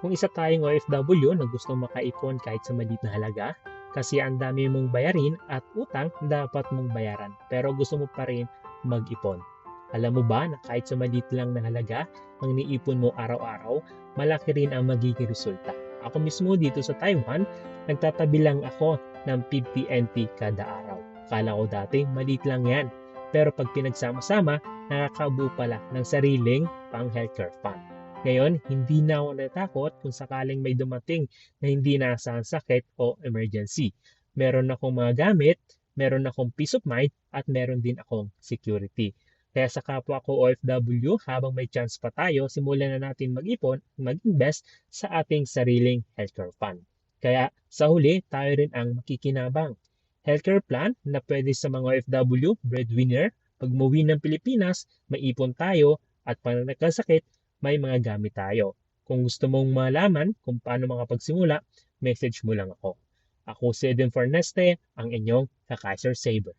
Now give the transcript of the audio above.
Kung isa tayong OFW na gustong makaipon kahit sa maliit na halaga, kasi ang dami mong bayarin at utang dapat mong bayaran, pero gusto mo pa rin mag-ipon. Alam mo ba na kahit sa maliit lang na halaga, ang niipon mo araw-araw, malaki rin ang magiging resulta. Ako mismo dito sa Taiwan, nagtatabi lang ako ng 50 NT kada araw. Kala ko dati, maliit lang yan. Pero pag pinagsama-sama, nakakabuo pala ng sariling pang-healthcare fund. Ngayon, hindi na ako natakot kung sakaling may dumating na hindi naasahang sakit o emergency. Meron akong mga gamit, meron akong peace of mind, at meron din akong security. Kaya sa kapwa ko OFW, habang may chance pa tayo, simulan na natin mag-ipon, mag-invest sa ating sariling healthcare fund. Kaya sa huli, tayo rin ang makikinabang. Healthcare plan na pwede sa mga OFW, breadwinner, pag umuwi ng Pilipinas, may ipon tayo at pag nagkasakit, may mga gamit tayo. Kung gusto mong malaman kung paano makapagsimula, message mo lang ako. Ako si Eden Forneste, ang inyong ka-Kaiser Saber.